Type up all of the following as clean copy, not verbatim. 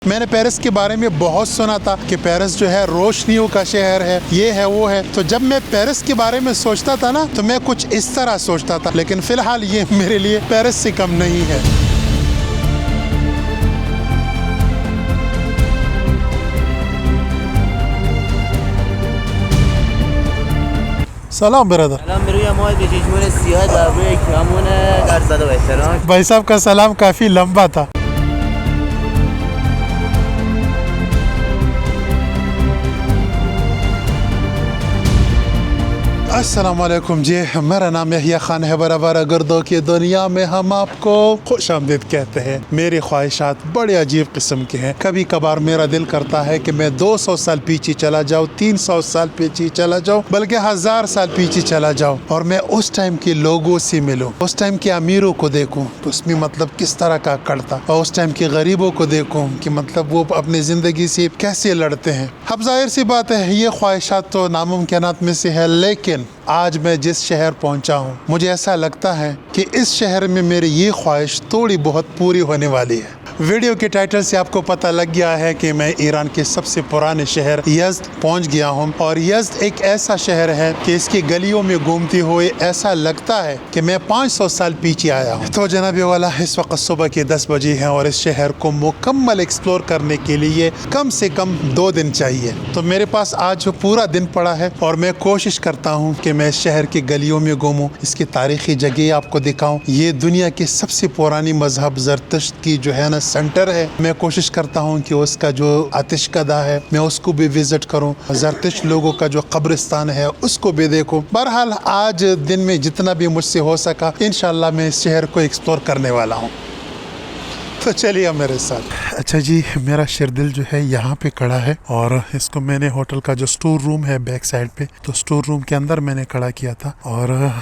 मैंने पेरिस के बारे में बहुत सुना था कि पेरिस जो है रोशनियों का शहर है, ये है वो है। तो जब मैं पेरिस के बारे में सोचता था ना तो मैं कुछ इस तरह सोचता था, लेकिन फिलहाल ये मेरे लिए पेरिस से कम नहीं है। सलाम ब्रदर। भाई साहब का सलाम काफ़ी लंबा था। अस्सलामुअलैकुम जी, मेरा नाम यहिया खान है। बराबर गर्दों की दुनिया में हम आपको खुश आमदीद कहते हैं। मेरी ख्वाहिशात बड़े अजीब किस्म के हैं। कभी कभार मेरा दिल करता है कि मैं 200 साल पीछे चला जाऊँ, 300 साल पीछे चला जाऊँ, बल्कि 1000 साल पीछे चला जाऊँ और मैं उस टाइम के लोगों से मिलूँ, उस टाइम के अमीरों को देखूँ तो उसमें मतलब किस तरह का करता, और उस टाइम के गरीबों को देखूँ कि मतलब वो अपनी ज़िंदगी से कैसे लड़ते हैं। अब जाहिर सी बात है ये ख्वाहिशात तो नामुमकिनात में से है, लेकिन आज मैं जिस शहर पहुंचा हूं मुझे ऐसा लगता है कि इस शहर में मेरी ये ख्वाहिश थोड़ी बहुत पूरी होने वाली है। वीडियो के टाइटल से आपको पता लग गया है कि मैं ईरान के सबसे पुराने शहर यज़्द पहुंच गया हूं, और यज़्द एक ऐसा शहर है कि इसकी गलियों में घूमते हुए ऐसा लगता है कि मैं 500 साल पीछे आया हूं। तो जनाबी वाला इस वक्त सुबह के 10 बजे हैं और इस शहर को मुकम्मल एक्सप्लोर करने के लिए कम से कम 2 दिन चाहिए। तो मेरे पास आज पूरा दिन पड़ा है और मैं कोशिश करता हूँ कि मैं इस शहर की गलियों में घूमूँ, इसकी तारीखी जगह आपको दिखाऊँ। ये दुनिया की सबसे पुरानी मजहब ज़रतुश्त की जो है ना सेंटर है। मैं कोशिश करता हूँ कि उसका जो आतिशकदा है मैं उसको भी विजिट करूँ, ज़रतुश्त लोगों का जो कब्रिस्तान है उसको भी देखूँ। बहरहाल आज दिन में जितना भी मुझसे हो सका इंशाल्लाह मैं इस शहर को एक्सप्लोर करने वाला हूँ। तो चलिए मेरे साथ। अच्छा जी, मेरा शिरदिल जो है यहाँ पे खड़ा है और इसको मैंने होटल का जो स्टोर रूम है बैक साइड पे, तो स्टोर रूम के अंदर मैंने खड़ा किया था। और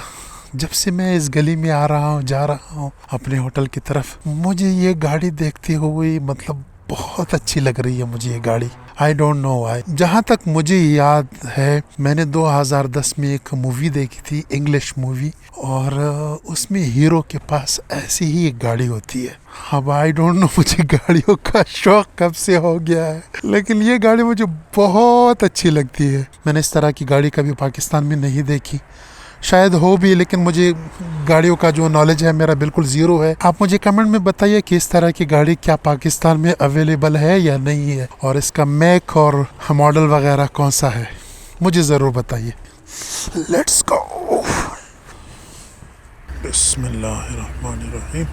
जब से मैं इस गली में आ रहा हूँ, जा रहा हूँ अपने होटल की तरफ, मुझे ये गाड़ी देखते हुए मतलब बहुत अच्छी लग रही है मुझे ये गाड़ी। I don't know why. जहाँ तक मुझे याद है मैंने 2010 में एक मूवी देखी थी, इंग्लिश मूवी, और उसमें हीरो के पास ऐसी ही एक गाड़ी होती है। अब आई डोंट नो मुझे गाड़ियों का शौक कब से हो गया है, लेकिन ये गाड़ी मुझे बहुत अच्छी लगती है। मैंने इस तरह की गाड़ी कभी पाकिस्तान में नहीं देखी, शायद हो भी, लेकिन मुझे गाड़ियों का जो नॉलेज है मेरा बिल्कुल ज़ीरो है। आप मुझे कमेंट में बताइए कि इस तरह की गाड़ी क्या पाकिस्तान में अवेलेबल है या नहीं है, और इसका मेक और मॉडल वगैरह कौन सा है, मुझे ज़रूर बताइए। Let's go. बिस्मिल्लाहिर्रहमानिर्रहीम।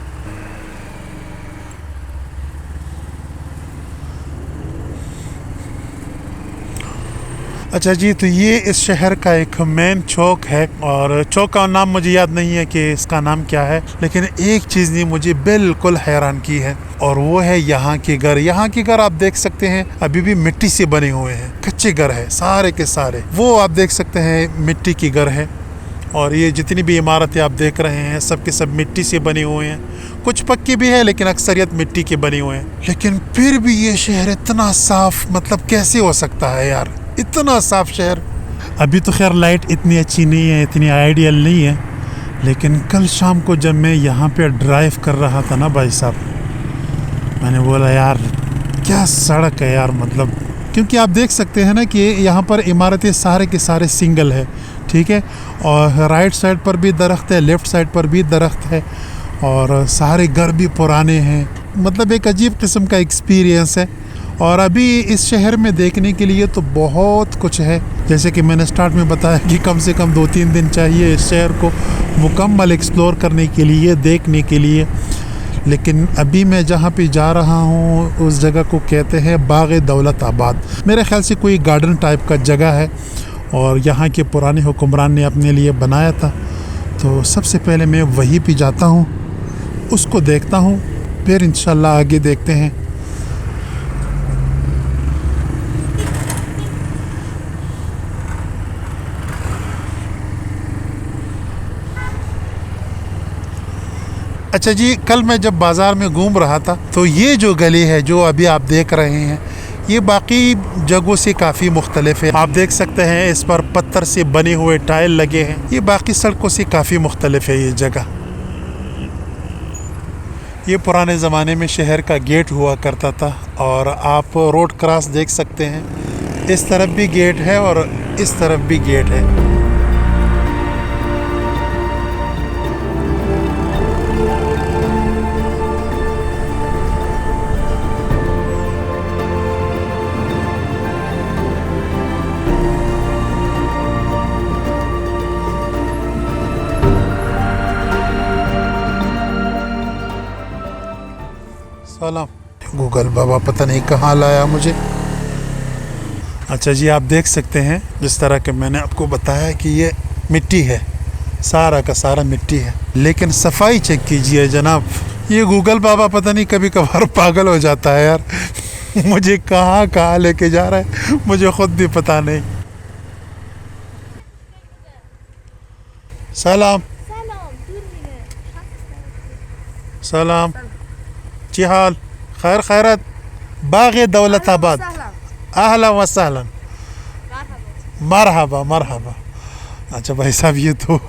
अच्छा जी, तो ये इस शहर का एक मेन चौक है, और चौक का नाम मुझे याद नहीं है कि इसका नाम क्या है, लेकिन एक चीज़ ने मुझे बिल्कुल हैरान की है और वो है यहाँ के घर। यहाँ के घर आप देख सकते हैं अभी भी मिट्टी से बने हुए हैं, कच्चे घर है सारे के सारे। वो आप देख सकते हैं मिट्टी के घर है, और ये जितनी भी इमारतें आप देख रहे हैं सब के सब मिट्टी से बने हुए हैं। कुछ पक्के भी है लेकिन अक्सरियत मिट्टी के बने हुए हैं। लेकिन फिर भी ये शहर इतना साफ, मतलब कैसे हो सकता है यार, इतना साफ शहर। अभी तो खैर लाइट इतनी अच्छी नहीं है, इतनी आइडियल नहीं है, लेकिन कल शाम को जब मैं यहाँ पे ड्राइव कर रहा था ना भाई साहब, मैंने बोला यार क्या सड़क है यार, मतलब क्योंकि आप देख सकते हैं ना कि यहाँ पर इमारतें सारे के सारे सिंगल है, ठीक है, और राइट साइड पर भी दरख्त है, लेफ़्ट साइड पर भी दरख्त है, और सारे घर भी पुराने हैं। मतलब एक अजीब किस्म का एक्सपीरियंस है। और अभी इस शहर में देखने के लिए तो बहुत कुछ है, जैसे कि मैंने स्टार्ट में बताया कि कम से कम 2-3 दिन चाहिए इस शहर को मुकम्मल एक्सप्लोर करने के लिए, देखने के लिए। लेकिन अभी मैं जहाँ पे जा रहा हूँ उस जगह को कहते हैं बाग़ दौलताबाद। मेरे ख्याल से कोई गार्डन टाइप का जगह है, और यहाँ के पुराने हुक्मरान ने अपने लिए बनाया था। तो सबसे पहले मैं वहीं पे जाता हूँ, उसको देखता हूँ, फिर इंशाल्लाह आगे देखते हैं। अच्छा जी, कल मैं जब बाज़ार में घूम रहा था तो ये जो गली है जो अभी आप देख रहे हैं ये बाकी जगहों से काफ़ी मुख्तलिफ है। आप देख सकते हैं इस पर पत्थर से बने हुए टाइल लगे हैं, ये बाकी सड़कों से काफ़ी मुख्तलिफ है ये जगह। ये पुराने ज़माने में शहर का गेट हुआ करता था और आप रोड क्रॉस देख सकते हैं। इस तरफ भी गेट है और इस तरफ भी गेट है। सलाम। गूगल बाबा पता नहीं कहाँ लाया मुझे। अच्छा जी, आप देख सकते हैं जिस तरह के मैंने आपको बताया कि ये मिट्टी है, सारा का सारा मिट्टी है, लेकिन सफाई चेक कीजिए जनाब। ये गूगल बाबा पता नहीं कभी कभार पागल हो जाता है यार। मुझे कहाँ कहाँ लेके जा रहा है मुझे खुद भी पता नहीं। सलाम सलाम, जी हाल खैर खैरत। बाग दौलताबाद, अहला व सहलन, मरहबा मरहबा। अच्छा भाई साहब, ये तो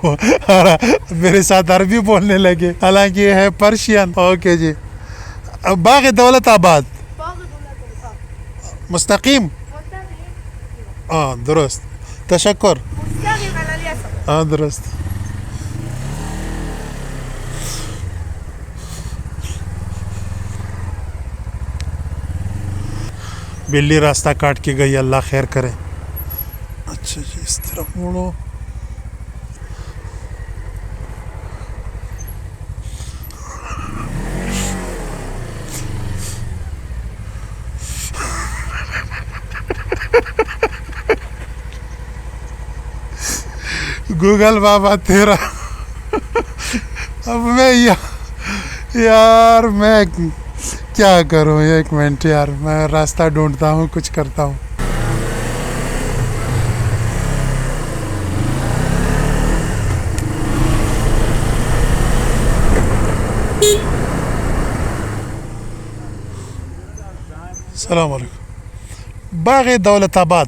मेरे साथ अरबी बोलने लगे, हालांकि ये है पर्शियन। ओके जी, बाग दौलताबाद मुस्तकीम। हाँ दुरुस्त, तशक्कुर। हाँ दुरुस्त। बिल्ली रास्ता काट के गई, अल्लाह खैर करे। अच्छा जी, इस तरफ मुड़ो। गूगल बाबा तेरा। अब मैं यार मैं क्या करूं? एक मिनट यार, मैं रास्ता ढूंढता हूं, कुछ करता हूं। सलाम अलैकुम। बाग दौलताबाद।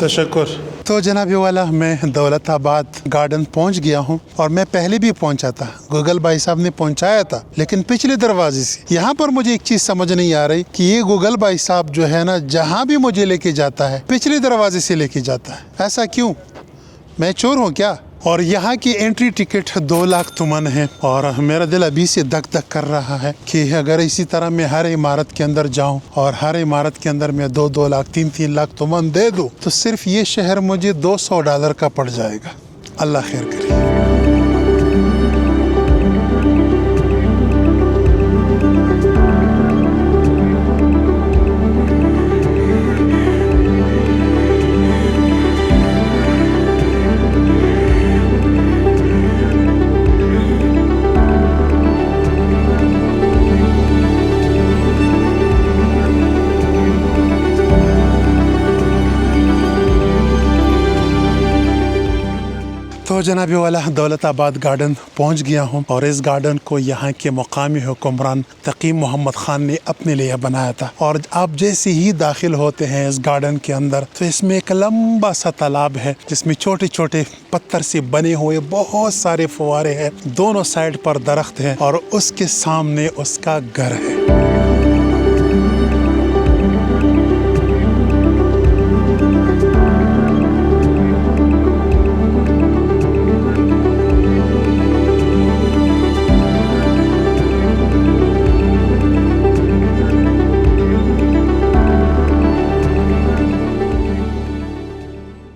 तशक्कुर। तो जनाबी वाला, मैं दौलताबाद गार्डन पहुंच गया हूं और मैं पहले भी पहुंचा था, गूगल भाई साहब ने पहुंचाया था, लेकिन पिछले दरवाजे से। यहाँ पर मुझे एक चीज समझ नहीं आ रही कि ये गूगल भाई साहब जो है ना, जहाँ भी मुझे लेके जाता है पिछले दरवाजे से लेके जाता है। ऐसा क्यों? मैं चोर हूँ क्या? और यहाँ की एंट्री टिकट 2 लाख तुमन है और मेरा दिल अभी से धक धक कर रहा है कि अगर इसी तरह मैं हर इमारत के अंदर जाऊं और हर इमारत के अंदर मैं 2-2 लाख 3-3 लाख तुमन दे दूं तो सिर्फ ये शहर मुझे $200 का पड़ जाएगा। अल्लाह खैर करे। तो जनाबी वाला, दौलताबाद गार्डन पहुंच गया हूं और इस गार्डन को यहाँ के मकामी हुक्मरान तकी मोहम्मद खान ने अपने लिए बनाया था। और आप जैसे ही दाखिल होते हैं इस गार्डन के अंदर तो इसमें एक लंबा सा तालाब है जिसमें छोटे छोटे पत्थर से बने हुए बहुत सारे फुवारे हैं। दोनों साइड पर दरख्त हैं और उसके सामने उसका घर है।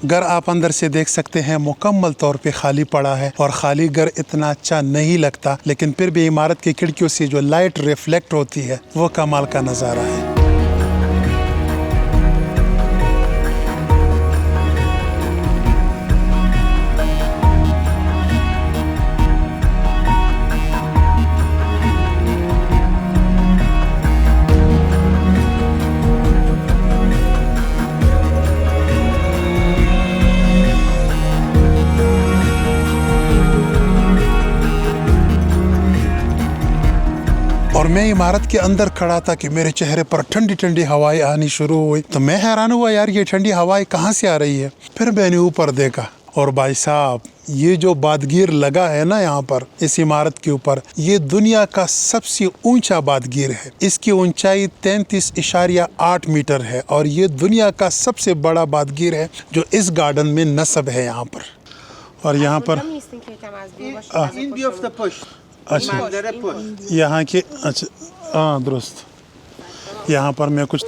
घर आप अंदर से देख सकते हैं मुकम्मल तौर पे खाली पड़ा है और खाली घर इतना अच्छा नहीं लगता, लेकिन फिर भी इमारत की खिड़कियों से जो लाइट रिफ्लेक्ट होती है वो कमाल का नज़ारा है। और मैं इमारत के अंदर खड़ा था कि मेरे चेहरे पर ठंडी ठंडी हवाएं आनी शुरू हुई, तो मैं हैरान हुआ यार ये ठंडी हवाएं कहाँ से आ रही है। फिर मैंने ऊपर देखा और भाई साहब ये जो बादगीर लगा है ना यहाँ पर इस इमारत के ऊपर, ये दुनिया का सबसे ऊंचा बादगीर है। इसकी ऊंचाई 33.8 मीटर है और ये दुनिया का सबसे बड़ा बादगीर है जो इस गार्डन में नस्ब है यहाँ पर। और यहाँ पर अच्छा यहाँ के अच्छा हाँ दुरुस्त, यहाँ पर मैं कुछ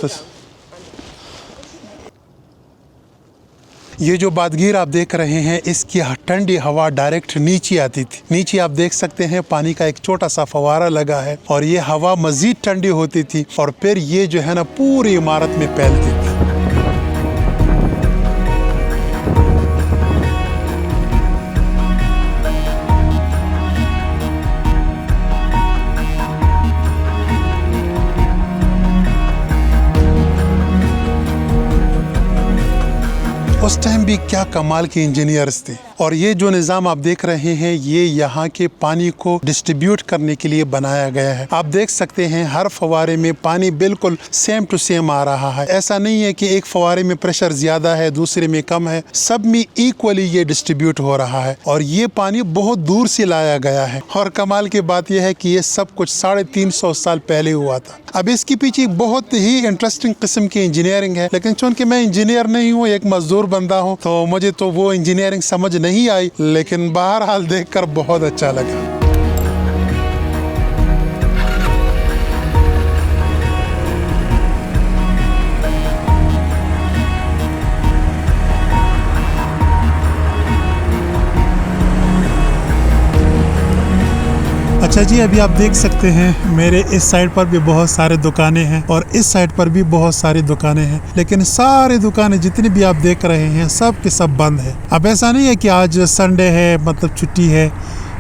ये जो बादगीर आप देख रहे हैं इसकी ठंडी हवा डायरेक्ट नीचे आती थी। नीचे आप देख सकते हैं पानी का एक छोटा सा फवारा लगा है और ये हवा मजीद ठंडी होती थी और फिर ये जो है ना पूरी इमारत में फैलती थी। उस टाइम भी क्या कमाल के इंजीनियर्स थे। और ये जो निज़ाम आप देख रहे हैं ये यहाँ के पानी को डिस्ट्रीब्यूट करने के लिए बनाया गया है। आप देख सकते हैं हर फवारे में पानी बिल्कुल सेम टू सेम आ रहा है। ऐसा नहीं है कि एक फवारे में प्रेशर ज़्यादा है दूसरे में कम है, सब में इक्वली ये डिस्ट्रीब्यूट हो रहा है। और ये पानी बहुत दूर से लाया गया है। और कमाल की बात यह है कि ये सब कुछ 350 साल पहले हुआ था। अब इसके पीछे बहुत ही इंटरेस्टिंग किस्म की इंजीनियरिंग है, लेकिन चूंकि मैं इंजीनियर नहीं हूँ, एक मजदूर बंदा हूँ, तो मुझे तो वो इंजीनियरिंग समझ नहीं आई, लेकिन बहरहाल देखकर बहुत अच्छा लगा। अच्छा जी, अभी आप देख सकते हैं मेरे इस साइड पर भी बहुत सारे दुकानें हैं और इस साइड पर भी बहुत सारी दुकानें हैं, लेकिन सारी दुकानें जितनी भी आप देख रहे हैं सब के सब बंद है। अब ऐसा नहीं है कि आज संडे है मतलब छुट्टी है,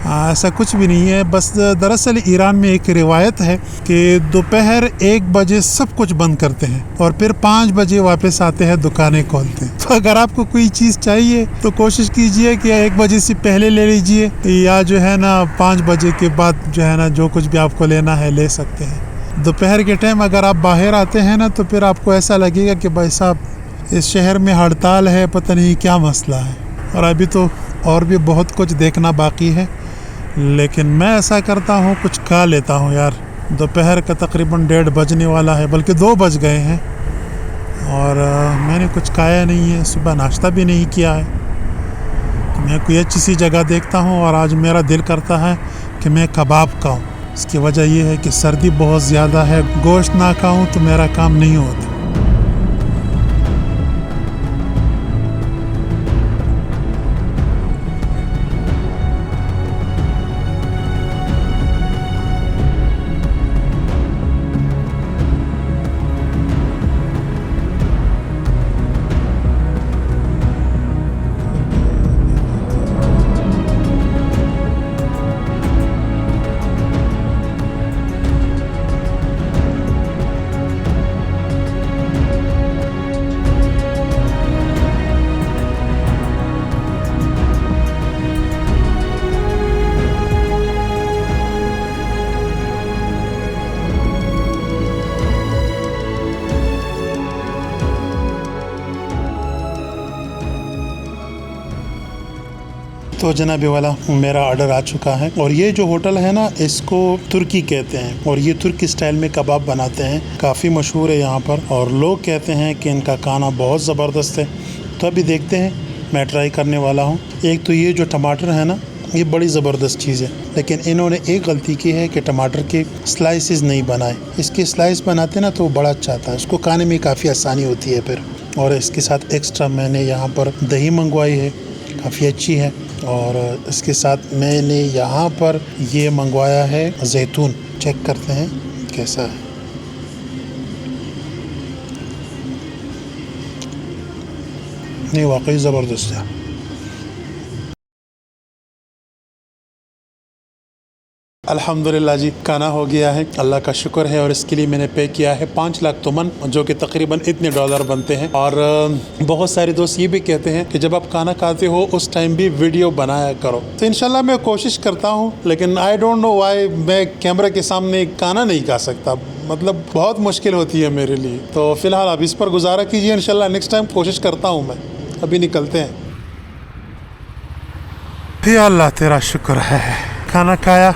ऐसा कुछ भी नहीं है। बस दरअसल ईरान में एक रिवायत है कि दोपहर 1 बजे सब कुछ बंद करते हैं और फिर 5 बजे वापस आते हैं, दुकानें खोलते हैं। तो अगर आपको कोई चीज़ चाहिए तो कोशिश कीजिए कि 1 बजे से पहले ले लीजिए, या जो है ना 5 बजे के बाद जो है ना जो कुछ भी आपको लेना है ले सकते हैं। दोपहर के टाइम अगर आप बाहर आते हैं ना तो फिर आपको ऐसा लगेगा कि भाई साहब इस शहर में हड़ताल है, पता नहीं क्या मसला है। और अभी तो और भी बहुत कुछ देखना बाकी है, लेकिन मैं ऐसा करता हूँ कुछ खा लेता हूँ यार। दोपहर का तकरीबन 1:30 बजने वाला है, बल्कि 2 बज गए हैं और मैंने कुछ खाया नहीं है, सुबह नाश्ता भी नहीं किया है। तो मैं कोई अच्छी सी जगह देखता हूँ और आज मेरा दिल करता है कि मैं कबाब खाऊँ। इसकी वजह यह है कि सर्दी बहुत ज़्यादा है, गोश्त ना खाऊँ तो मेरा काम नहीं होता। तो जनाबे वाला मेरा ऑर्डर आ चुका है और ये जो होटल है ना इसको तुर्की कहते हैं और ये तुर्की स्टाइल में कबाब बनाते हैं, काफ़ी मशहूर है यहाँ पर और लोग कहते हैं कि इनका खाना बहुत ज़बरदस्त है। तो अभी देखते हैं, मैं ट्राई करने वाला हूँ। एक तो ये जो टमाटर है ना ये बड़ी ज़बरदस्त चीज़ है, लेकिन इन्होंने एक गलती की है कि टमाटर के स्लाइसेस नहीं बनाए। इसके स्लाइस बनाते ना तो बड़ा अच्छा था, इसको खाने में काफ़ी आसानी होती है। फिर और इसके साथ एक्स्ट्रा मैंने यहाँ पर दही मंगवाई है, काफ़ी अच्छी है। और इसके साथ मैंने यहाँ पर ये मंगवाया है जैतून, चेक करते हैं कैसा है। नहीं, वाकई ज़बरदस्त है। अल्हम्दुलिल्लाह जी, खाना हो गया है, अल्लाह का शुक्र है। और इसके लिए मैंने पे किया है 5 लाख तुमन, जो कि तकरीबन इतने डॉलर बनते हैं। और बहुत सारे दोस्त ये भी कहते हैं कि जब आप खाना खाते हो उस टाइम भी वीडियो बनाया करो। तो इंशाल्लाह मैं कोशिश करता हूँ, लेकिन आई डोंट नो व्हाई मैं कैमरा के सामने खाना नहीं खा सकता, मतलब बहुत मुश्किल होती है मेरे लिए। तो फ़िलहाल आप इस पर गुजारा कीजिए, इंशाल्लाह नेक्स्ट टाइम कोशिश करता हूँ मैं। अभी निकलते हैं। या अल्लाह तेरा शुक्र है, खाना खाया,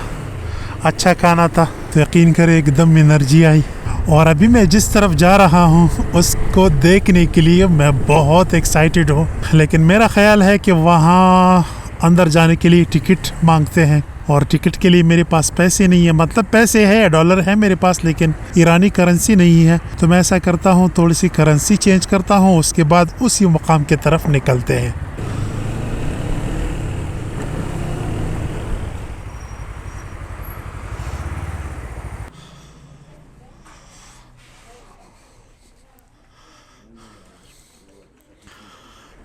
अच्छा खाना था, तो यकीन करे एकदम एनर्जी आई। और अभी मैं जिस तरफ जा रहा हूँ उसको देखने के लिए मैं बहुत एक्साइटेड हूँ। लेकिन मेरा ख्याल है कि वहाँ अंदर जाने के लिए टिकट मांगते हैं, और टिकट के लिए मेरे पास पैसे नहीं है। मतलब पैसे है, डॉलर है मेरे पास, लेकिन ईरानी करेंसी नहीं है। तो मैं ऐसा करता हूँ, थोड़ी सी करेंसी चेंज करता हूँ, उसके बाद उसी मुकाम की तरफ निकलते हैं।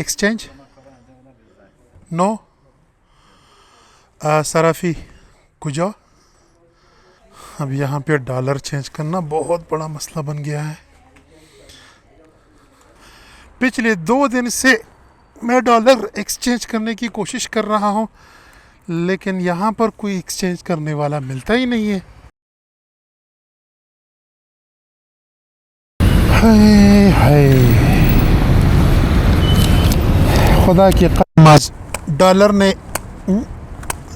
एक्सचेंज नो सराफी कुजा। अब यहाँ पे डॉलर चेंज करना बहुत बड़ा मसला बन गया है। पिछले 2 दिन से मैं डॉलर एक्सचेंज करने की कोशिश कर रहा हूँ, लेकिन यहाँ पर कोई एक्सचेंज करने वाला मिलता ही नहीं है। हाय हाय, खुदा की कसम आज डॉलर ने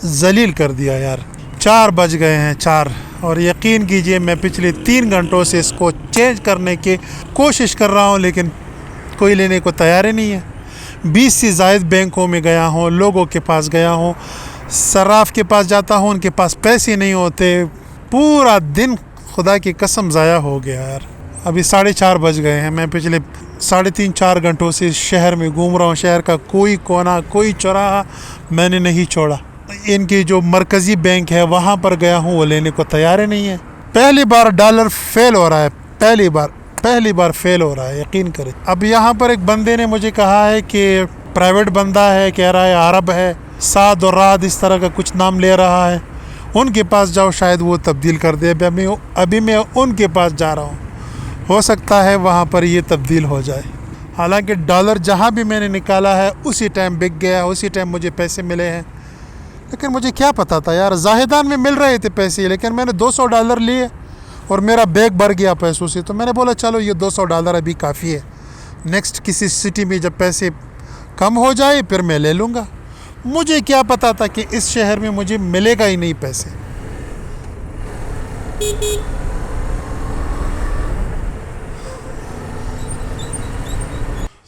जलील कर दिया यार। 4 बज गए हैं, 4। और यकीन कीजिए मैं पिछले 3 घंटों से इसको चेंज करने की कोशिश कर रहा हूँ, लेकिन कोई लेने को तैयार ही नहीं है। 20 से ज़ायद बैंकों में गया हूँ, लोगों के पास गया हूँ, सर्राफ के पास जाता हूँ, उनके पास पैसे नहीं होते। पूरा दिन खुदा की कसम ज़ाया हो गया यार। अभी 4:30 बज गए हैं। मैं पिछले 3.5-4 घंटों से शहर में घूम रहा हूँ। शहर का कोई कोना, कोई चौराहा मैंने नहीं छोड़ा। इनकी जो मरकज़ी बैंक है वहाँ पर गया हूँ, वो लेने को तैयार ही नहीं है। पहली बार डॉलर फेल हो रहा है, पहली बार फेल हो रहा है, यकीन करें। अब यहाँ पर एक बंदे ने मुझे कहा है कि प्राइवेट बंदा है, कह रहा है अरब है, साद और राद इस तरह का कुछ नाम ले रहा है, उनके पास जाओ, शायद वो तब्दील कर दे। अभी मैं उनके पास जा रहा हूँ, हो सकता है वहाँ पर ये तब्दील हो जाए। हालांकि डॉलर जहाँ भी मैंने निकाला है उसी टाइम बिक गया, उसी टाइम मुझे पैसे मिले हैं। लेकिन मुझे क्या पता था यार, जाहिदान में मिल रहे थे पैसे, लेकिन मैंने $200 लिए और मेरा बैग भर गया पैसों से। तो मैंने बोला चलो ये $200 अभी काफ़ी है, नेक्स्ट किसी सिटी में जब पैसे कम हो जाए फिर मैं ले लूँगा। मुझे क्या पता था कि इस शहर में मुझे मिलेगा ही नहीं पैसे।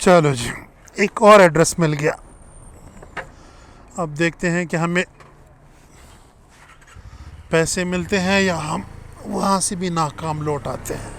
चलो जी, एक और एड्रेस मिल गया। अब देखते हैं कि हमें पैसे मिलते हैं या हम वहाँ से भी नाकाम लौट आते हैं।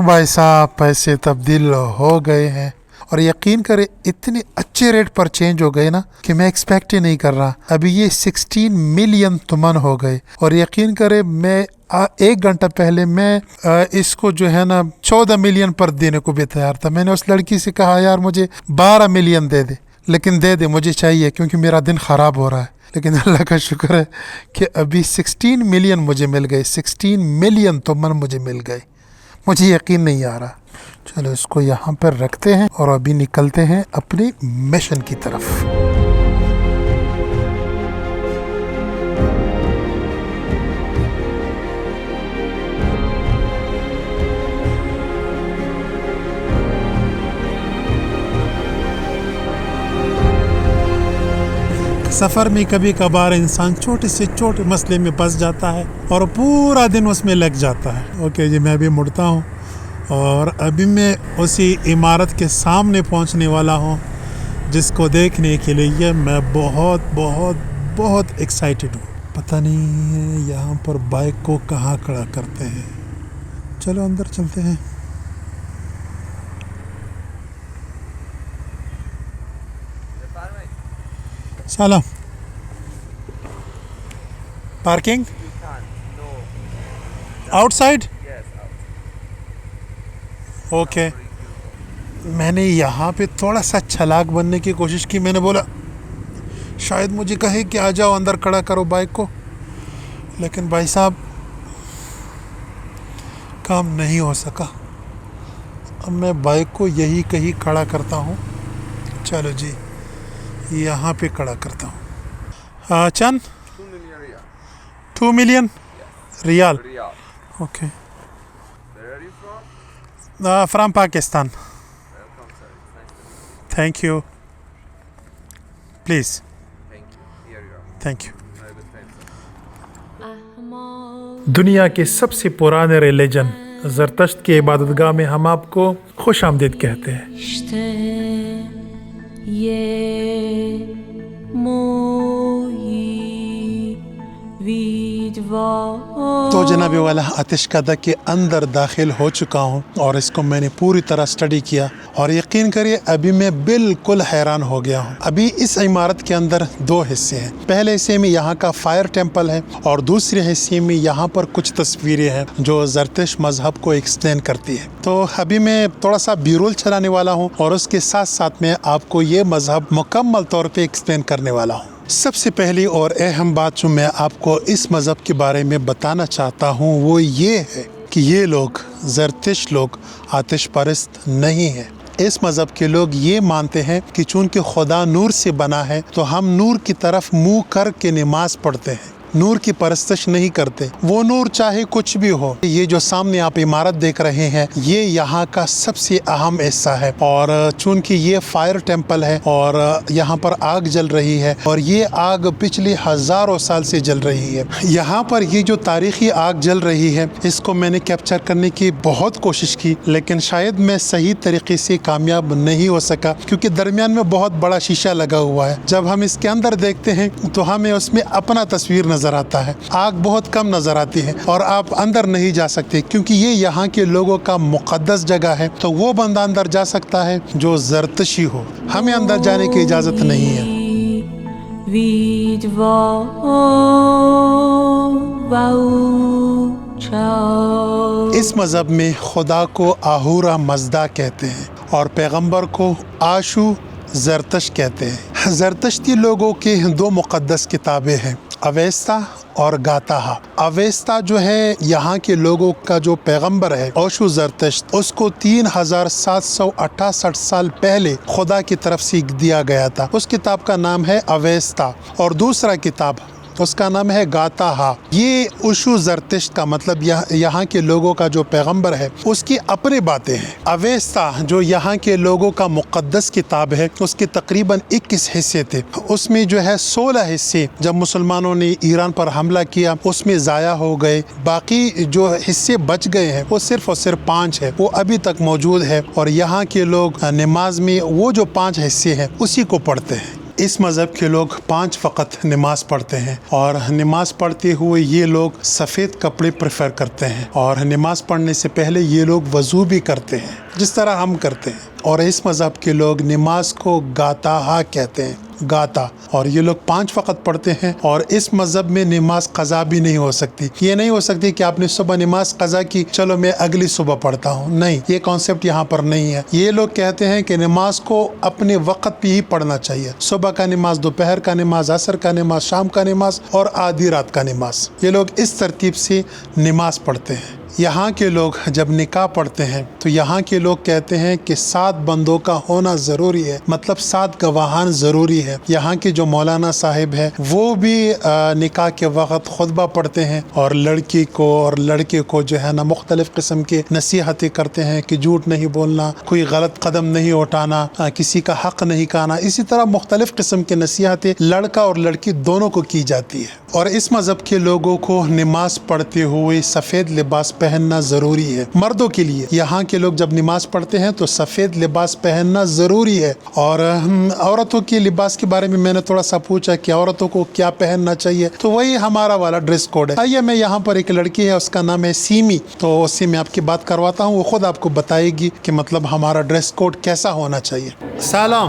भाई साहब पैसे तब्दील हो गए हैं, और यकीन करें इतने अच्छे रेट पर चेंज हो गए ना कि मैं एक्सपेक्ट ही नहीं कर रहा। अभी ये 16 मिलियन तुमन हो गए, और यकीन करें मैं 1 घंटा पहले मैं इसको जो है ना 14 मिलियन पर देने को भी तैयार था। मैंने उस लड़की से कहा यार मुझे 12 मिलियन दे दे, लेकिन दे दे, मुझे चाहिए, क्योंकि मेरा दिन ख़राब हो रहा है। लेकिन अल्लाह का शुक्र है कि अभी 16 मिलियन मुझे मिल गए, 16 मिलियन तुमन मुझे मिल गए। मुझे यकीन नहीं आ रहा। चलो इसको यहाँ पर रखते हैं और अभी निकलते हैं अपनी मिशन की तरफ। सफ़र में कभी कभार इंसान छोटे से छोटे मसले में फंस जाता है और पूरा दिन उसमें लग जाता है। ओके जी, मैं अभी मुड़ता हूँ और अभी मैं उसी इमारत के सामने पहुँचने वाला हूँ जिसको देखने के लिए मैं बहुत बहुत बहुत एक्साइटेड हूँ। पता नहीं यहाँ पर बाइक को कहाँ खड़ा करते हैं। चलो अंदर चलते हैं। सलाम। Parking outside. ओके, मैंने यहाँ पे थोड़ा सा चालाक बनने की कोशिश की। मैंने बोला शायद मुझे कहे कि आ जाओ अंदर खड़ा करो बाइक को, लेकिन भाई साहब काम नहीं हो सका। अब मैं बाइक को यही कहीं खड़ा करता हूँ। चलो जी, यहाँ पे खड़ा करता हूँ। हाँ चंद 2 million riyal. 2 million riyal. Riyal. Okay, Where are you from? From Pakistan. Welcome, sir. It's nice to meet you. Thank you, please. Thank you. Here you are. Thank you. My good friend, sir. दुनिया के सबसे पुराने religion ज़रतश्त की इबादतगाह में हम आपको खुश आमदीद कहते हैं। İşte ye moyi vidva तो जनाब वाला आतिश कदा के अंदर दाखिल हो चुका हूँ और इसको मैंने पूरी तरह स्टडी किया और यकीन करिए अभी मैं बिल्कुल हैरान हो गया हूँ। अभी इस इमारत के अंदर 2 हिस्से हैं। पहले हिस्से में यहाँ का फायर टेम्पल है और दूसरे हिस्से में यहाँ पर कुछ तस्वीरें हैं जो ज़रतुश मज़हब को एक्सप्लेन करती है। तो अभी मैं थोड़ा सा बीरोल चलाने वाला हूँ और उसके साथ साथ में आपको ये मज़हब मुकम्मल तौर पर एक्सप्लेन करने वाला हूँ। सबसे पहली और अहम बात जो मैं आपको इस मज़हब के बारे में बताना चाहता हूँ वो ये है कि ये लोग ज़रतुश लोग आतिश परस्त नहीं हैं। इस मज़हब के लोग ये मानते हैं कि चूँकि खुदा नूर से बना है तो हम नूर की तरफ मुँह करके नमाज पढ़ते हैं, नूर की परस्तिश नहीं करते। वो नूर चाहे कुछ भी हो। ये जो सामने आप इमारत देख रहे हैं ये यहाँ का सबसे अहम हिस्सा है और चूंकि ये फायर टेम्पल है और यहाँ पर आग जल रही है और ये आग पिछले हज़ारों साल से जल रही है। यहाँ पर ये जो तारीखी आग जल रही है इसको मैंने कैप्चर करने की बहुत कोशिश की, लेकिन शायद मैं सही तरीके से कामयाब नहीं हो सका क्योंकि दरमियान में बहुत बड़ा शीशा लगा हुआ है। जब हम इसके अंदर देखते हैं तो हमें उसमें अपना तस्वीर नजर आता है। आग बहुत कम नजर आती है और आप अंदर नहीं जा सकते क्योंकि ये यहाँ के लोगों का मुक़द्दस जगह है। तो वो बंदा अंदर जा सकता है जो ज़रतुशी हो, हमें अंदर जाने की इजाज़त नहीं है। vidva vaucha इस मज़हब में खुदा को आहूरा मज़दा कहते हैं और पैगंबर को आशू ज़रतुश कहते हैं। ज़रतुश्ती लोगों के 2 मुक़द्दस किताबें हैं, अवेस्ता और गाताहा। अवेस्ता जो है यहाँ के लोगों का जो पैगंबर है ओशु ज़रतुश्त, उसको 3768 साल पहले खुदा की तरफ से दिया गया था। उस किताब का नाम है अवेस्ता और दूसरा किताब उसका नाम है गाताहा। ये ओशु ज़रतुश्त का मतलब यहाँ के लोगों का जो पैगंबर है उसकी अपनी बातें हैं। अवेस्ता जो यहाँ के लोगों का मुक़द्दस किताब है उसके तकरीबन 21 हिस्से थे। उसमें जो है 16 हिस्से जब मुसलमानों ने ईरान पर हमला किया उसमें ज़ाया हो गए। बाकी जो हिस्से बच गए हैं वो सिर्फ और सिर्फ 5 है, वो अभी तक मौजूद है और यहाँ के लोग नमाज में वो जो 5 हिस्से हैं उसी को पढ़ते हैं। इस मज़हब के लोग 5 वक़्त नमाज पढ़ते हैं और नमाज पढ़ते हुए ये लोग सफ़ेद कपड़े प्रेफर करते हैं और नमाज पढ़ने से पहले ये लोग वज़ू भी करते हैं जिस तरह हम करते हैं। और इस मज़हब के लोग नमाज को गाताहा कहते हैं, गाता। और ये लोग 5 वक़्त पढ़ते हैं और इस मज़हब में नमाज क़ज़ा भी नहीं हो सकती। ये नहीं हो सकती कि आपने सुबह नमाज क़ज़ा की, चलो मैं अगली सुबह पढ़ता हूँ, नहीं, ये कॉन्सेप्ट यहाँ पर नहीं है। ये लोग कहते हैं कि नमाज को अपने वक़्त पे ही पढ़ना चाहिए, सुबह का नमाज, दोपहर का नमाज, असर का नमाज, शाम का नमाज और आधी रात का नमाज। ये लोग इस तरतीब से नमाज पढ़ते हैं। यहाँ के लोग जब निकाह पढ़ते हैं तो यहाँ के लोग कहते हैं कि 7 बंदों का होना ज़रूरी है, मतलब 7 गवाहान ज़रूरी है। यहाँ के जो मौलाना साहिब है वो भी निकाह के वक्त खुतबा पढ़ते हैं और लड़की को और लड़के को जो है ना मुख्तलिफ़ किस्म के नसीहतें करते हैं कि झूठ नहीं बोलना, कोई गलत कदम नहीं उठाना, किसी का हक़ नहीं खाना। इसी तरह मुख्तलिफ़ किस्म के नसीहतें लड़का और लड़की दोनों को की जाती है। और इस मज़हब के लोगों को नमाज पढ़ते हुए सफ़ेद लिबास पहनना ज़रूरी है। मर्दों के लिए यहाँ के लोग जब नमाज पढ़ते हैं तो सफ़ेद लिबास पहनना ज़रूरी है। और औरतों के लिबास के बारे में मैंने थोड़ा सा पूछा कि औरतों को क्या पहनना चाहिए, तो वही हमारा वाला ड्रेस कोड है। आइए, मैं यहाँ पर एक लड़की है, उसका नाम है सीमी, तो उससे मैं आपकी बात करवाता हूँ। वो खुद आपको बताएगी कि मतलब हमारा ड्रेस कोड कैसा होना चाहिए। सलाम।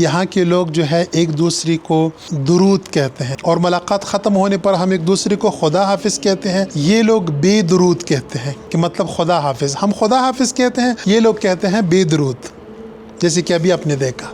यहाँ के लोग जो है एक दूसरे को दुरूद कहते हैं और मुलाकात ख़त्म होने पर हम एक दूसरे को खुदा हाफिज कहते हैं। ये लोग बेदरूद कहते हैं कि मतलब खुदा हाफिज। हम खुदा हाफिज कहते हैं, ये लोग कहते हैं बेदरूद, जैसे कि अभी आपने देखा।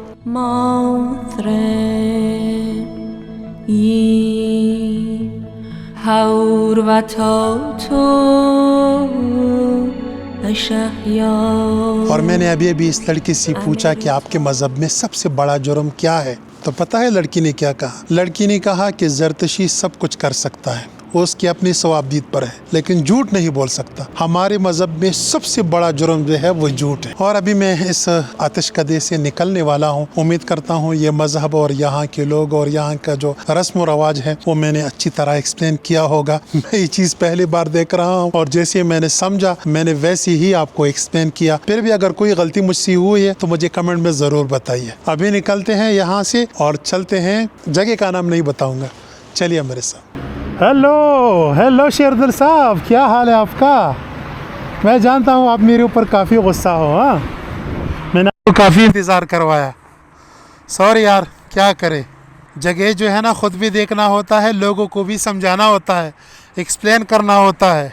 और मैंने अभी इस लड़की से पूछा कि आपके मज़हब में सबसे बड़ा जुर्म क्या है, तो पता है लड़की ने क्या कहा? लड़की ने कहा कि ज़रतुशी सब कुछ कर सकता है, वो उसकी अपनी सवाबदीद पर है, लेकिन झूठ नहीं बोल सकता। हमारे मज़हब में सबसे बड़ा जुर्म जो है वो झूठ है। और अभी मैं इस आतिशकदे से निकलने वाला हूँ। उम्मीद करता हूँ ये मज़हब और यहाँ के लोग और यहाँ का जो रस्म व रवाज है वो मैंने अच्छी तरह एक्सप्लेन किया होगा। मैं ये चीज़ पहली बार देख रहा हूँ और जैसे मैंने समझा मैंने वैसे ही आपको एक्सप्लेन किया। फिर भी अगर कोई गलती मुझसे हुई है तो मुझे कमेंट में ज़रूर बताइए। अभी निकलते हैं यहाँ से और चलते हैं, जगह का नाम नहीं बताऊँगा, चलिए मेरे साथ। हेलो शेरदुल साहब, क्या हाल है आपका? मैं जानता हूँ आप मेरे ऊपर काफ़ी गुस्सा हो। हाँ, मैंने आपको काफ़ी इंतज़ार करवाया। सॉरी यार, क्या करें, जगह जो है ना ख़ुद भी देखना होता है, लोगों को भी समझाना होता है, एक्सप्लेन करना होता है।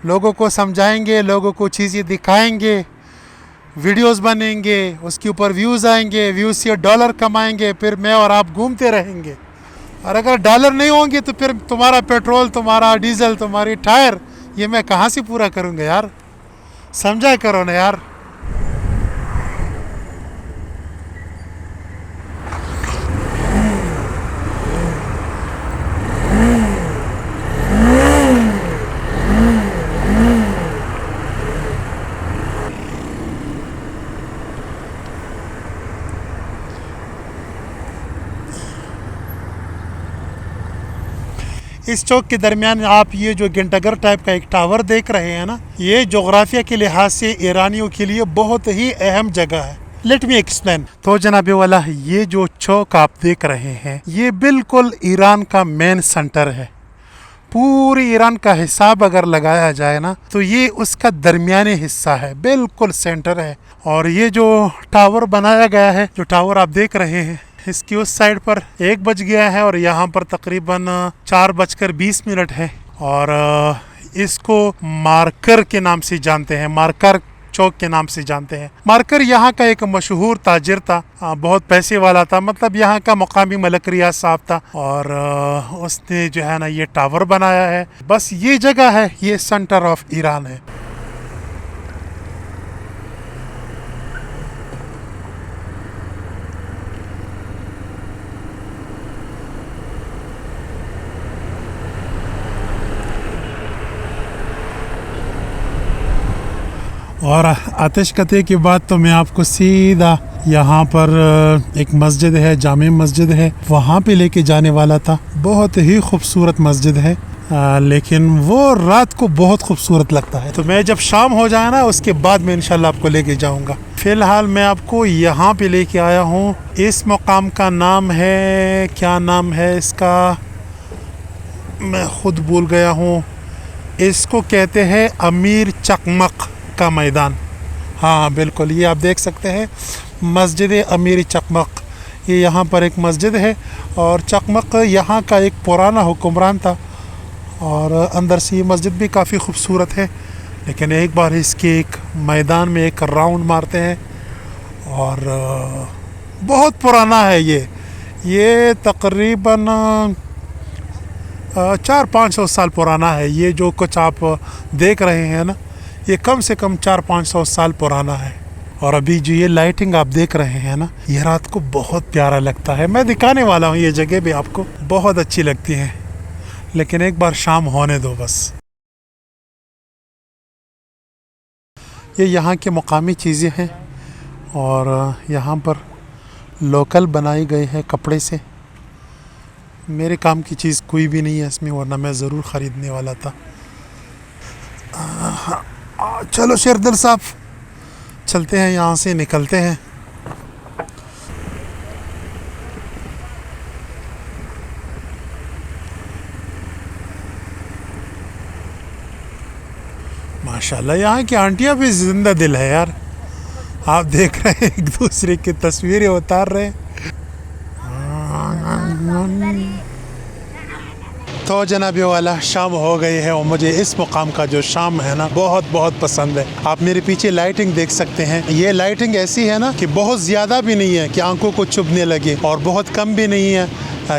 लोगों को समझाएंगे, लोगों को चीज़ें दिखाएंगे, वीडियोस बनेंगे, उसके ऊपर व्यूज़ आएंगे, व्यूज़ से डॉलर कमाएंगे, फिर मैं और आप घूमते रहेंगे। और अगर डॉलर नहीं होंगे तो फिर तुम्हारा पेट्रोल, तुम्हारा डीजल, तुम्हारी टायर, ये मैं कहाँ से पूरा करूँगा यार? समझा करो ना यार। इस चौक के दरमियान आप ये जो घंटाघर टाइप का एक टावर देख रहे हैं ना, ये जोग्राफिया के लिहाज से ईरानियों के लिए बहुत ही अहम जगह है। Let me explain. तो जनाबे वाला, ये जो चौक आप देख रहे हैं ये बिल्कुल ईरान का मेन सेंटर है। पूरी ईरान का हिसाब अगर लगाया जाए ना तो ये उसका दरमियानी हिस्सा है, बिल्कुल सेंटर है। और ये जो टावर बनाया गया है, जो टावर आप देख रहे हैं, इसकी उस साइड पर 1 बज गया है और यहाँ पर तकरीबन 4:20 है। और इसको मार्कर के नाम से जानते हैं, मार्कर चौक के नाम से जानते हैं। मार्कर यहाँ का एक मशहूर ताजिर था, बहुत पैसे वाला था, मतलब यहाँ का मकामी मलक रियाज साहब था और उसने जो है ना ये टावर बनाया है। बस ये जगह है, ये सेंटर ऑफ ईरान है। और आतिशकते के बाद तो मैं आपको सीधा यहाँ पर एक मस्जिद है, जामे मस्जिद है, वहाँ पे लेके जाने वाला था। बहुत ही खूबसूरत मस्जिद है, लेकिन वो रात को बहुत खूबसूरत लगता है। तो मैं जब शाम हो जाए ना उसके बाद मैं इंशाल्लाह आपको लेके जाऊँगा। फ़िलहाल मैं आपको यहाँ पे लेके आया हूँ। इस मकाम का नाम है, क्या नाम है इसका, मैं ख़ुद भूल गया हूँ। इसको कहते हैं अमीर चकमक का मैदान। हाँ बिल्कुल, ये आप देख सकते हैं मस्जिद अमीर चकमक। ये यहाँ पर एक मस्जिद है और चकमक यहाँ का एक पुराना हुक्मरान था और अंदर से ये मस्जिद भी काफ़ी खूबसूरत है। लेकिन एक बार इसके एक मैदान में एक राउंड मारते हैं और बहुत पुराना है ये तकरीबन 400-500 साल पुराना है। ये जो कुछ आप देख रहे हैं ना, ये कम से कम 400-500 साल पुराना है। और अभी जो ये लाइटिंग आप देख रहे हैं ना, ये रात को बहुत प्यारा लगता है। मैं दिखाने वाला हूँ ये जगह भी आपको, बहुत अच्छी लगती है। लेकिन एक बार शाम होने दो बस। ये यहाँ के मुकामी चीज़ें हैं और यहाँ पर लोकल बनाई गई है कपड़े से। मेरे काम की चीज़ कोई भी नहीं है इसमें, वरना मैं ज़रूर ख़रीदने वाला था। चलो शेरदल साहब, चलते हैं, यहाँ से निकलते हैं। माशाल्लाह यहाँ की आंटियाँ भी जिंदा दिल है यार। आप देख रहे हैं एक दूसरे की तस्वीरें उतार रहे हैं। तो जनाबी वाला शाम हो गई है और मुझे इस मुकाम का जो शाम है ना बहुत बहुत पसंद है। आप मेरे पीछे लाइटिंग देख सकते हैं। ये लाइटिंग ऐसी है ना कि बहुत ज़्यादा भी नहीं है कि आंखों को चुभने लगे और बहुत कम भी नहीं है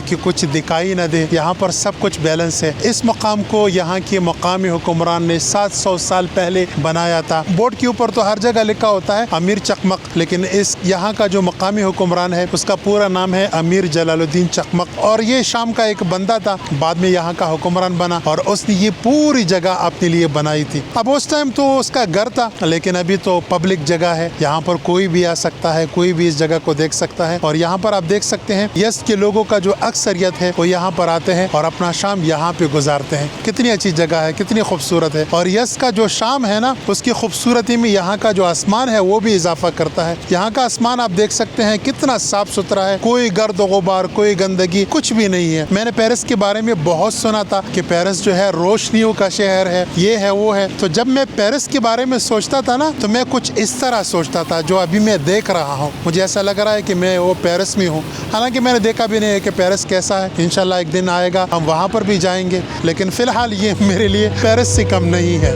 कि कुछ दिखाई न दे। यहाँ पर सब कुछ बैलेंस है। इस मकाम को यहाँ के मकामी हुक्मरान ने 700 साल पहले बनाया था। बोर्ड के ऊपर तो हर जगह लिखा होता है अमीर चकमक, लेकिन इस यहाँ का जो मकामी हुक्मरान है उसका पूरा नाम है अमीर जलालुद्दीन चकमक। और ये शाम का एक बंदा था, बाद में यहाँ का हुक्मरान बना और उसने ये पूरी जगह अपने लिए बनाई थी। अब उस टाइम तो उसका घर था, लेकिन अभी तो पब्लिक जगह है। यहाँ पर कोई भी आ सकता है, कोई भी इस जगह को देख सकता है। और यहाँ पर आप देख सकते हैं यस के लोगों का जो अक्सरियत है वो यहाँ पर आते हैं और अपना शाम यहाँ पे गुजारते हैं। कितनी अच्छी जगह है, कितनी खूबसूरत है। और यस का जो शाम है ना, उसकी खूबसूरती में यहाँ का जो आसमान है वो भी इजाफा करता है। यहाँ का आसमान आप देख सकते हैं कितना साफ सुथरा है, कोई गर्द गुबार, कोई गंदगी कुछ भी नहीं है। मैंने पेरिस के बारे में बहुत सुना था कि पेरिस जो है रोशनियों का शहर है, ये है वो है। तो जब मैं पेरिस के बारे में सोचता था ना, तो मैं कुछ इस तरह सोचता था जो अभी मैं देख रहा हूँ। मुझे ऐसा लग रहा है कि मैं वो पेरिस में हूँ। हालांकि मैंने देखा भी नहीं है कि पेरिस कैसा है। इंशाल्लाह एक दिन आएगा, हम वहाँ पर भी जाएंगे। लेकिन फिलहाल ये मेरे लिए पेरिस से कम नहीं है।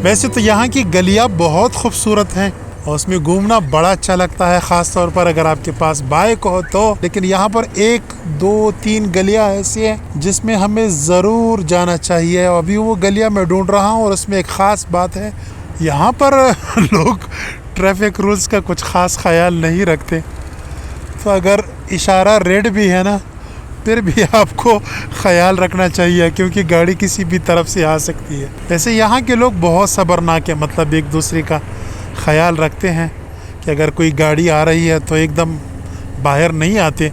वैसे तो यहाँ की गलियाँ बहुत खूबसूरत हैं और उसमें घूमना बड़ा अच्छा लगता है, ख़ास तौर पर अगर आपके पास बाइक हो तो। लेकिन यहाँ पर 1, 2, 3 गलियाँ ऐसी हैं जिसमें हमें ज़रूर जाना चाहिए। अभी वो गलियाँ मैं ढूंढ रहा हूँ और उसमें एक ख़ास बात है, यहाँ पर लोग ट्रैफिक रूल्स का कुछ ख़ास ख्याल नहीं रखते। तो अगर इशारा रेड भी है ना, फिर भी आपको ख्याल रखना चाहिए क्योंकि गाड़ी किसी भी तरफ से आ सकती है। वैसे यहाँ के लोग बहुत सब्रनाक है, मतलब एक दूसरे का ख्याल रखते हैं कि अगर कोई गाड़ी आ रही है तो एकदम बाहर नहीं आते।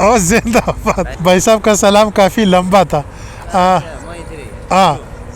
और जिंदाबाद। भाई साहब का सलाम काफ़ी लंबा था।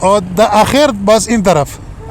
और आखिर बस इन तरफ.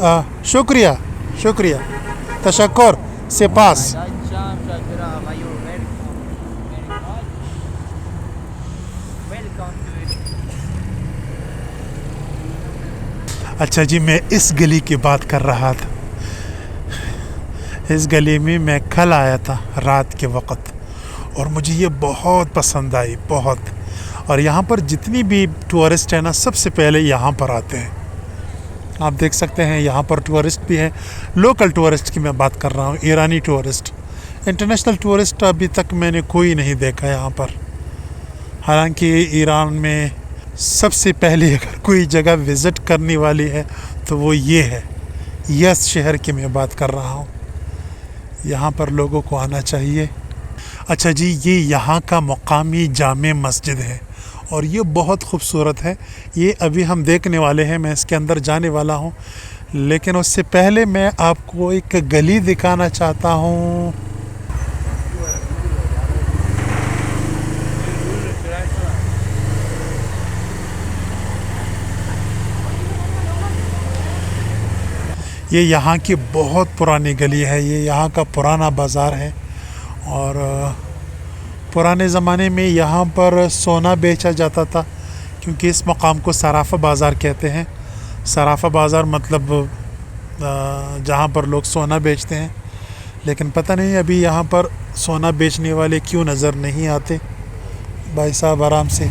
शुक्रिया शुक्रिया तशक्कुर सिपास अच्छा जी, मैं इस गली की बात कर रहा था। इस गली में मैं कल आया था रात के वक़्त और मुझे ये बहुत पसंद आई, बहुत। और यहाँ पर जितनी भी टूरिस्ट है ना, सबसे पहले यहाँ पर आते हैं। आप देख सकते हैं यहाँ पर टूरिस्ट भी हैं। लोकल टूरिस्ट की मैं बात कर रहा हूँ, ईरानी टूरिस्ट। इंटरनेशनल टूरिस्ट अभी तक मैंने कोई नहीं देखा यहाँ पर। हालांकि ईरान में सबसे पहले अगर कोई जगह विज़िट करने वाली है तो वो ये है, यस शहर की मैं बात कर रहा हूँ। यहाँ पर लोगों को आना चाहिए। अच्छा जी, ये यहाँ का मुकामी जामे मस्जिद है और ये बहुत खूबसूरत है। ये अभी हम देखने वाले हैं, मैं इसके अंदर जाने वाला हूँ, लेकिन उससे पहले मैं आपको एक गली दिखाना चाहता हूँ। ये यहाँ की बहुत पुरानी गली है, ये यहाँ का पुराना बाज़ार है। और पुराने ज़माने में यहाँ पर सोना बेचा जाता था, क्योंकि इस मकाम को सराफ़ा बाज़ार कहते हैं। सराफ़ा बाज़ार मतलब जहाँ पर लोग सोना बेचते हैं। लेकिन पता नहीं अभी यहाँ पर सोना बेचने वाले क्यों नज़र नहीं आते। भाई साहब आराम से।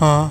हाँ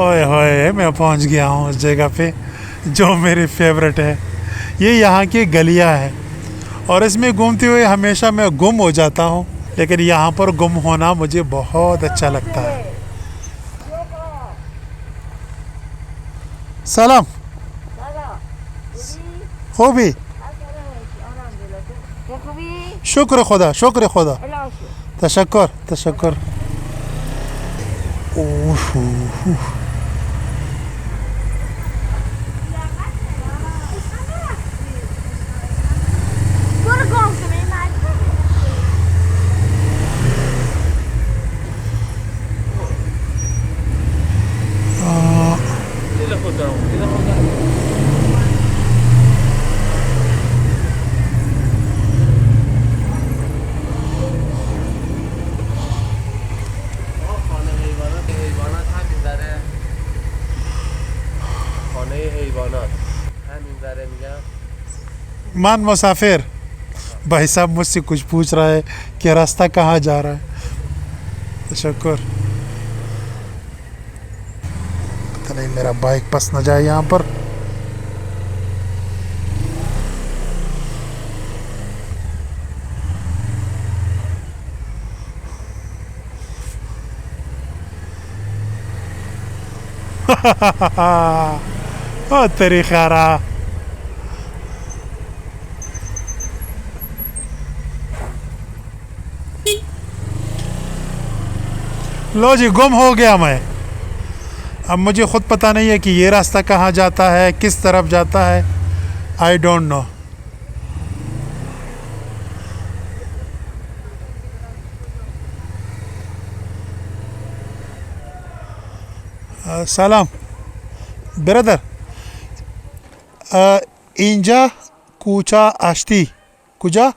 ओए होए मैं पहुंच गया हूँ उस जगह पे जो मेरी फेवरेट है। ये यहाँ की गलियाँ है और इसमें घूमते हुए हमेशा मैं गुम हो जाता हूँ, लेकिन यहाँ पर गुम होना मुझे बहुत अच्छा लगता है। सलाम खूबी शुक्र खुदा तशक्कर तशक्कर। मान मुसाफिर भाई साहब मुझसे कुछ पूछ रहा है कि रास्ता कहाँ जा रहा है। तशक्कुर। पता नहीं मेरा बाइक फंस न जाए यहाँ पर। ओ तेरी खारा। लो जी, गुम हो गया मैं। अब मुझे ख़ुद पता नहीं है कि ये रास्ता कहाँ जाता है, किस तरफ जाता है। I don't know. सलाम ब्रदर, इंजा कूचा आश्ती कुजा।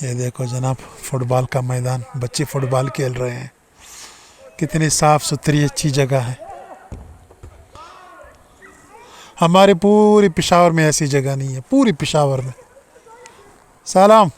ये देखो जनाब, फुटबॉल का मैदान, बच्चे फुटबॉल खेल रहे हैं। कितनी साफ़ सुथरी अच्छी जगह है। हमारे पूरी पेशावर में ऐसी जगह नहीं है, पूरी पेशावर में। सलाम।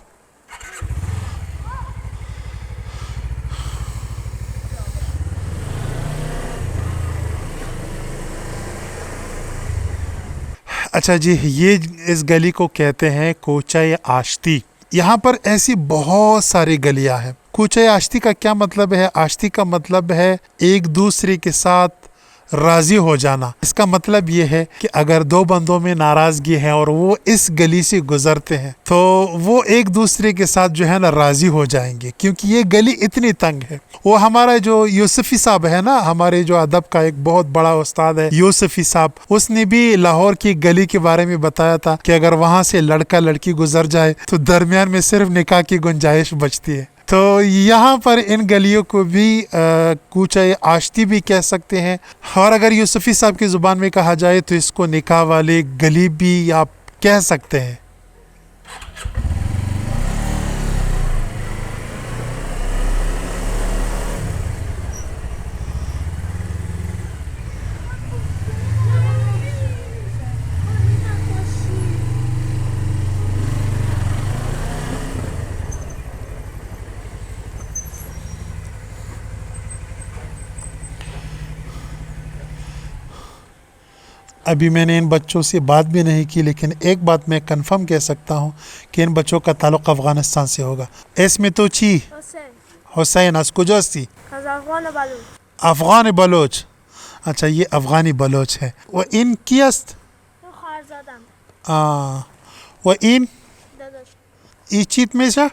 अच्छा जी, ये इस गली को कहते हैं कोचाई आश्ती। यहाँ पर ऐसी बहुत सारी गलियां हैं। कोचाई आश्ती का क्या मतलब है? आश्ती का मतलब है एक दूसरे के साथ राजी हो जाना। इसका मतलब ये है कि अगर दो बंदों में नाराजगी है और वो इस गली से गुजरते हैं तो वो एक दूसरे के साथ जो है ना राजी हो जाएंगे, क्योंकि ये गली इतनी तंग है। वो हमारा जो यूसुफी साहब है ना, हमारे जो अदब का एक बहुत बड़ा उस्ताद है यूसुफी साहब, उसने भी लाहौर की गली के बारे में बताया था कि अगर वहां से लड़का लड़की गुजर जाए तो दरमियान में सिर्फ निकाह की गुंजाइश बचती है। तो यहाँ पर इन गलियों को भी कूचाई आश्ती भी कह सकते हैं, और अगर यूसुफी साहब की ज़ुबान में कहा जाए तो इसको निकाह वाली गली भी आप कह सकते हैं। अभी मैंने इन बच्चों से बात भी नहीं की, लेकिन एक बात मैं कंफर्म कह सकता हूँ कि इन बच्चों का ताल्लुक़ अफ़गानिस्तान से होगा। इसमें तो ची हुसैन अस कुजोस्ती अफ़गान बलोच। अच्छा, ये अफ़गानी बलोच है। व इन कियस्त व इन चीत में से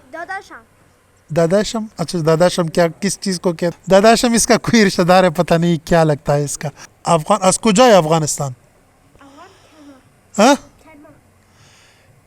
दादाशम। अच्छा, दादाशम क्या, किस चीज़ को क्या? दादाशम इसका कोई रिश्तेदार है, पता नहीं क्या लगता है इसका। अफ़गान अस्कुजा है अफ़गानिस्तान। हाँ,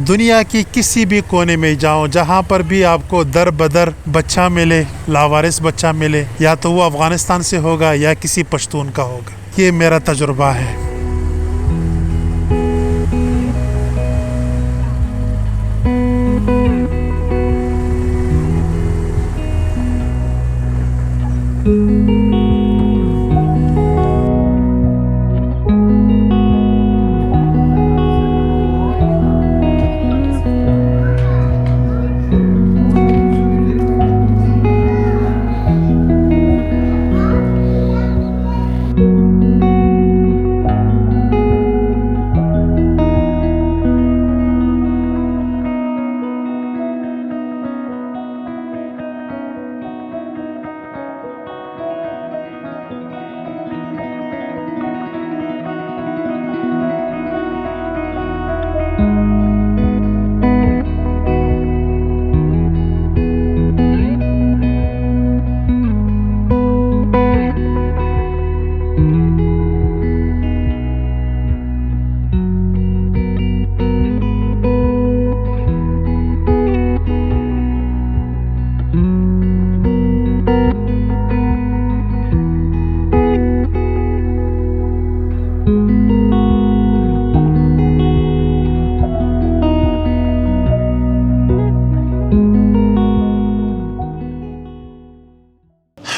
दुनिया की किसी भी कोने में जाओ, जहाँ पर भी आपको दर बदर बच्चा मिले, लावारिस बच्चा मिले, या तो वो अफ़गानिस्तान से होगा या किसी पश्तून का होगा। ये मेरा तजुर्बा है।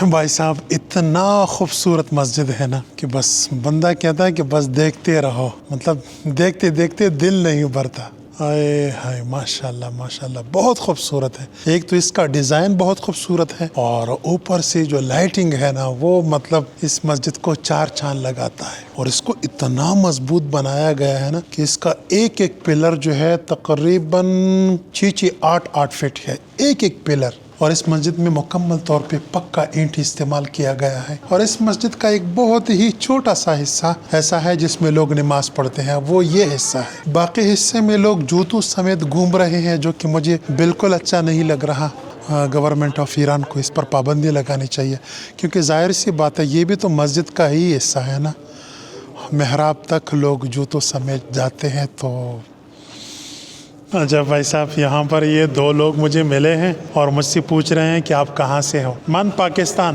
भाई साहब, इतना खूबसूरत मस्जिद है ना कि बस बंदा कहता है कि बस देखते रहो, मतलब देखते देखते दिल नहीं भरता। आए हाय, माशाल्लाह माशाल्लाह, बहुत खूबसूरत है। एक तो इसका डिज़ाइन बहुत खूबसूरत है और ऊपर से जो लाइटिंग है ना, वो मतलब इस मस्जिद को चार चांद लगाता है। और इसको इतना मजबूत बनाया गया है ना कि इसका एक एक पिलर जो है तकरीबन 6-8 फीट है, एक एक पिलर। और इस मस्जिद में मुकम्मल तौर पे पक्का ईंट इस्तेमाल किया गया है। और इस मस्जिद का एक बहुत ही छोटा सा हिस्सा ऐसा है जिसमें लोग नमाज पढ़ते हैं, वो ये हिस्सा है। बाकी हिस्से में लोग जूतों समेत घूम रहे हैं, जो कि मुझे बिल्कुल अच्छा नहीं लग रहा। गवर्नमेंट ऑफ ईरान को इस पर पाबंदी लगानी चाहिए, क्योंकि जाहिर सी बात है ये भी तो मस्जिद का ही हिस्सा है ना। मेहराब तक लोग जूतों समेत जाते हैं। तो अच्छा भाई साहब, यहाँ पर ये दो लोग मुझे मिले हैं और मुझसे पूछ रहे हैं कि आप कहाँ से हो। मन पाकिस्तान।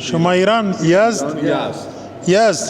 शुमा ईरान। यज़द यस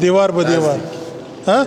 दीवार ब दीवार हाँ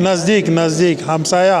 नज़दीक नज़दीक हमसाया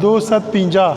250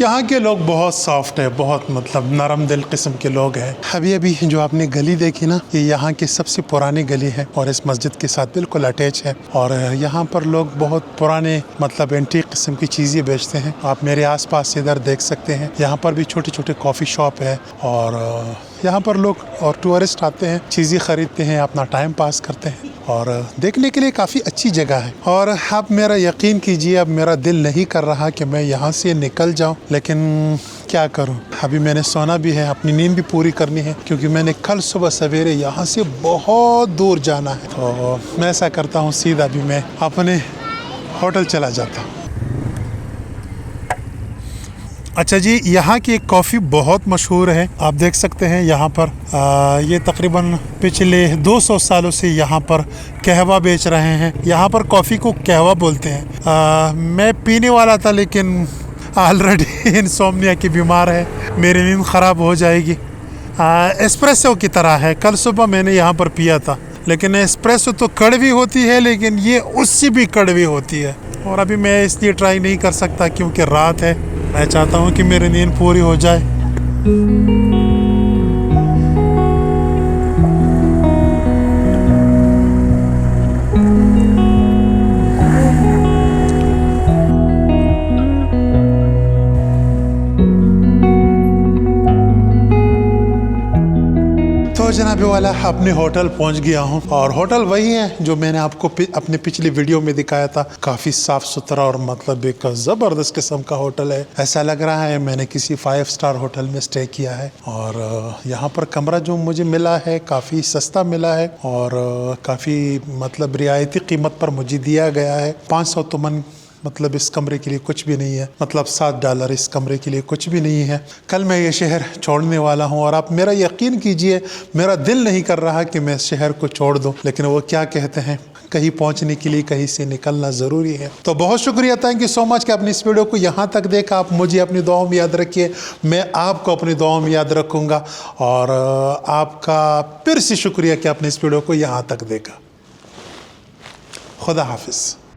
यहाँ के लोग बहुत सॉफ्ट है बहुत मतलब नरम दिल किस्म के लोग हैं। अभी अभी जो आपने गली देखी ना ये यहाँ की सबसे पुरानी गली है और इस मस्जिद के साथ बिल्कुल अटैच है और यहाँ पर लोग बहुत पुराने मतलब एंटीक किस्म की चीज़ें बेचते हैं। आप मेरे आसपास इधर देख सकते हैं यहाँ पर भी छोटे छोटे कॉफ़ी शॉप है और यहाँ पर लोग और टूरिस्ट आते हैं चीज़ें ख़रीदते हैं अपना टाइम पास करते हैं और देखने के लिए काफ़ी अच्छी जगह है। और आप मेरा यकीन कीजिए अब मेरा दिल नहीं कर रहा कि मैं यहाँ से निकल जाऊँ लेकिन क्या करूँ अभी मैंने सोना भी है अपनी नींद भी पूरी करनी है क्योंकि मैंने कल सुबह सवेरे यहाँ से बहुत दूर जाना है। तो मैं ऐसा करता हूँ सीधा अभी मैं अपने होटल चला जाता हूँ। अच्छा जी यहाँ की एक कॉफ़ी बहुत मशहूर है आप देख सकते हैं यहाँ पर ये तकरीबन पिछले 200 सालों से यहाँ पर कहवा बेच रहे हैं। यहाँ पर कॉफ़ी को कहवा बोलते हैं। मैं पीने वाला था लेकिन ऑलरेडी इंसोम्निया की बीमार है मेरी नींद ख़राब हो जाएगी। एस्प्रेसो की तरह है कल सुबह मैंने यहाँ पर पिया था लेकिन एस्प्रेसो तो कड़वी होती है लेकिन ये उससे भी कड़वी होती है और अभी मैं इसलिए ट्राई नहीं कर सकता क्योंकि रात है। मैं चाहता हूँ कि मेरी नींद पूरी हो जाए। तो जनाब वाला अपने होटल पहुंच गया हूं और होटल वही है जो मैंने आपको अपने पिछली वीडियो में दिखाया था। काफ़ी साफ़ सुथरा और मतलब एक ज़बरदस्त किस्म का होटल है। ऐसा लग रहा है मैंने किसी 5 स्टार होटल में स्टे किया है और यहाँ पर कमरा जो मुझे मिला है काफ़ी सस्ता मिला है और काफ़ी मतलब रियायती कीमत पर मुझे दिया गया है। 500 तुमन मतलब इस कमरे के लिए कुछ भी नहीं है मतलब $7 इस कमरे के लिए कुछ भी नहीं है। कल मैं ये शहर छोड़ने वाला हूँ और आप मेरा यकीन कीजिए मेरा दिल नहीं कर रहा कि मैं इस शहर को छोड़ दूँ लेकिन वो क्या कहते हैं कहीं पहुंचने के लिए कहीं से निकलना ज़रूरी है। तो बहुत शुक्रिया थैंक यू सो मच कि आपने इस वीडियो को यहाँ तक देखा। आप मुझे अपनी दुआओं में याद रखिए मैं आपको अपनी दुआओं में याद रखूँगा और आपका फिर से शुक्रिया कि आपने इस वीडियो को यहाँ तक देखा। खुदा हाफिज़।